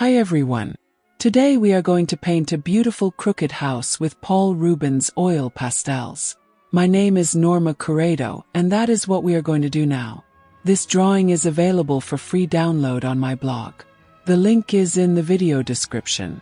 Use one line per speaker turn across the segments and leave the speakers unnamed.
Hi everyone. Today we are going to paint a beautiful crooked house with Paul Rubens oil pastels. My name is Norma Corrado, and that is what we are going to do now. This drawing is available for free download on my blog. The link is in the video description.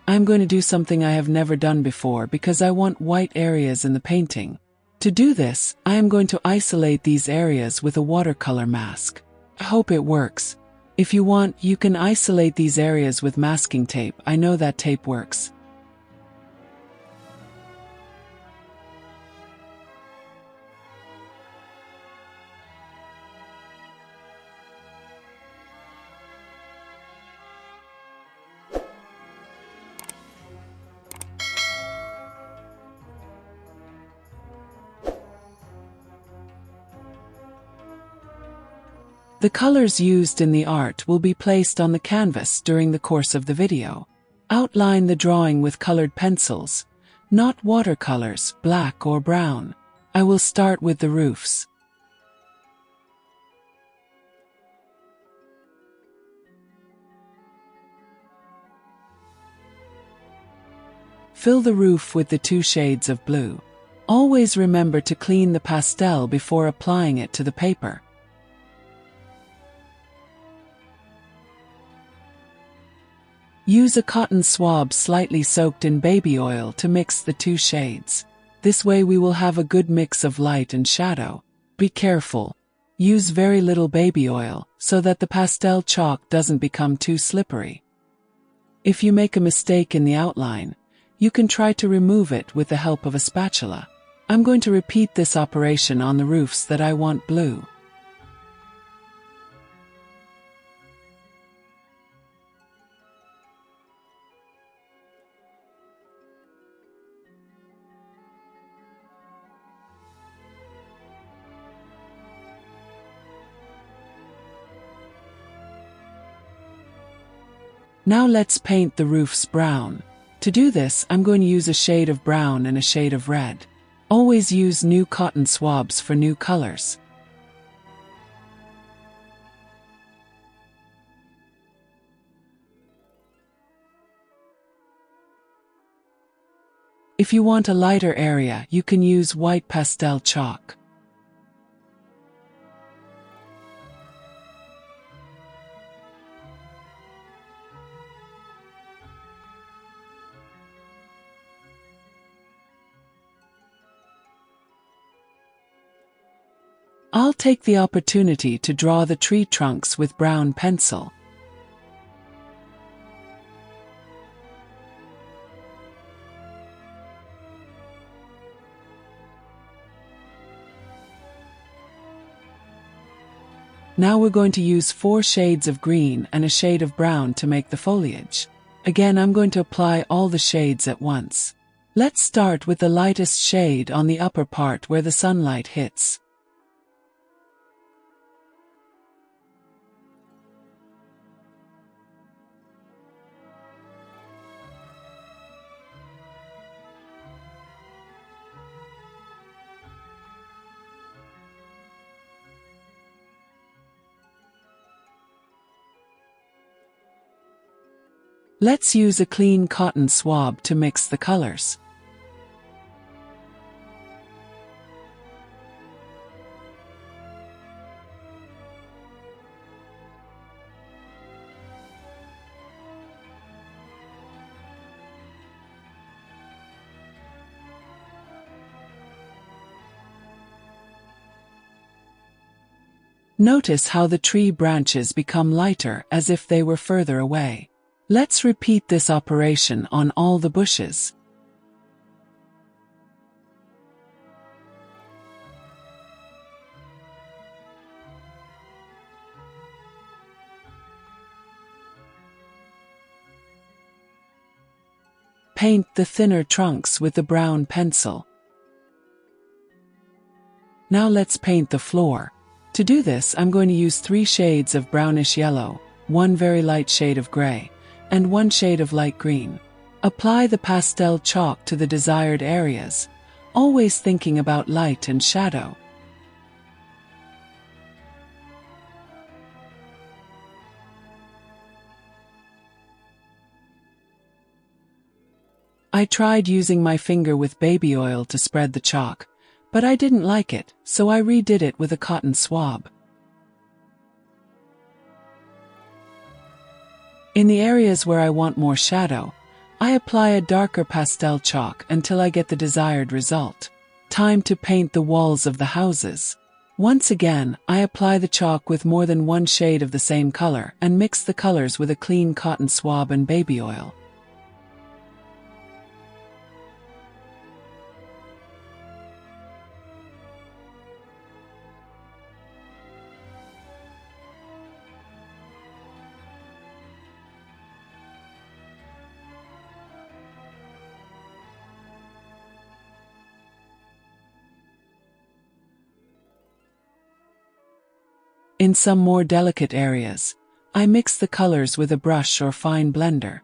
I'm going to do something I have never done before because I want white areas in the painting. To do this, I am going to isolate these areas with a watercolor mask. I hope it works. If you want, you can isolate these areas with masking tape. I know that tape works. The colors used in the art will be placed on the canvas during the course of the video. Outline the drawing with colored pencils, not watercolors, black or brown. I will start with the roofs. Fill the roof with the 2 shades of blue. Always remember to clean the pastel before applying it to the paper. Use a cotton swab slightly soaked in baby oil to mix the 2 shades. This way we will have a good mix of light and shadow. Be careful. Use very little baby oil so that the pastel chalk doesn't become too slippery. If you make a mistake in the outline, you can try to remove it with the help of a spatula. I'm going to repeat this operation on the roofs that I want blue. Now let's paint the roofs brown. To do this, I'm going to use a shade of brown and a shade of red. Always use new cotton swabs for new colors. If you want a lighter area, you can use white pastel chalk. I'll take the opportunity to draw the tree trunks with brown pencil. Now we're going to use 4 shades of green and a shade of brown to make the foliage. Again, I'm going to apply all the shades at once. Let's start with the lightest shade on the upper part where the sunlight hits. Let's use a clean cotton swab to mix the colors. Notice how the tree branches become lighter as if they were further away. Let's repeat this operation on all the bushes. Paint the thinner trunks with the brown pencil. Now let's paint the floor. To do this, I'm going to use 3 shades of brownish yellow, 1 very light shade of gray, and 1 shade of light green. Apply the pastel chalk to the desired areas, always thinking about light and shadow. I tried using my finger with baby oil to spread the chalk, but I didn't like it, so I redid it with a cotton swab. In the areas where I want more shadow, I apply a darker pastel chalk until I get the desired result. Time to paint the walls of the houses. Once again, I apply the chalk with more than one shade of the same color and mix the colors with a clean cotton swab and baby oil. In some more delicate areas, I mix the colors with a brush or fine blender.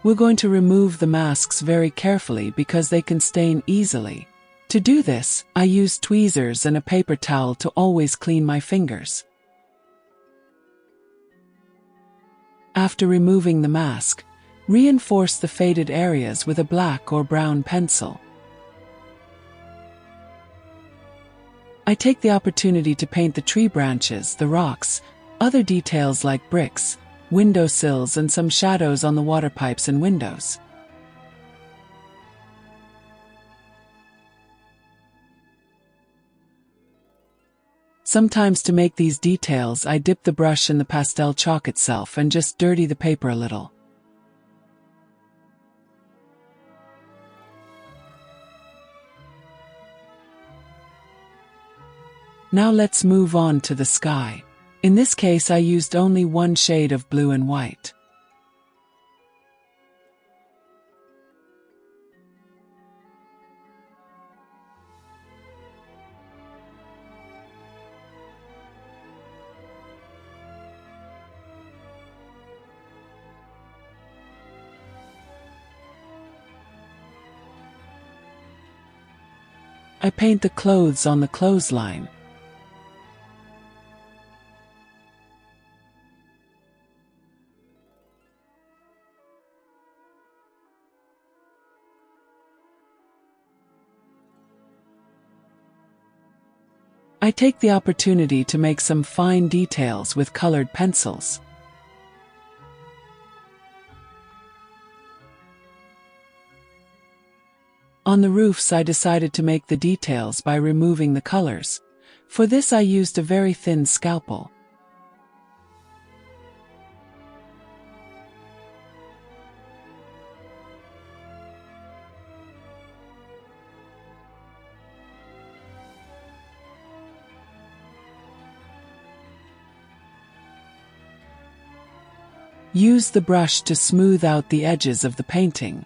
We're going to remove the masks very carefully because they can stain easily. To do this, I use tweezers and a paper towel to always clean my fingers. After removing the mask, reinforce the faded areas with a black or brown pencil. I take the opportunity to paint the tree branches, the rocks, other details like bricks, windowsills and some shadows on the water pipes and windows. Sometimes to make these details I dip the brush in the pastel chalk itself and just dirty the paper a little. Now let's move on to the sky. In this case I used only one shade of blue and white. I paint the clothes on the clothesline. I take the opportunity to make some fine details with colored pencils. On the roofs I decided to make the details by removing the colors. For this I used a very thin scalpel. Use the brush to smooth out the edges of the painting.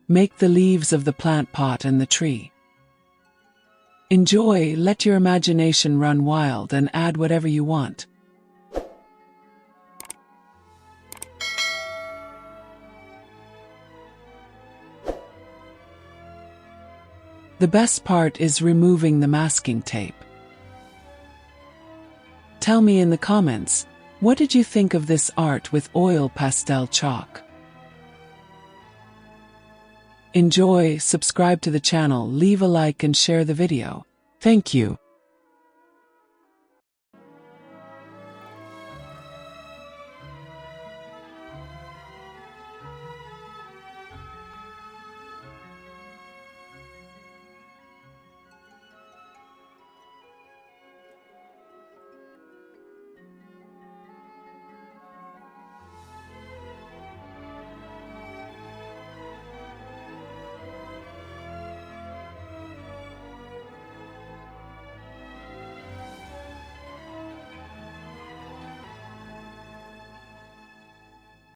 Make the leaves of the plant pot and the tree. Enjoy, let your imagination run wild and add whatever you want. The best part is removing the masking tape. Tell me in the comments, what did you think of this art with oil pastel chalk? Enjoy, subscribe to the channel, leave a like and share the video. Thank you.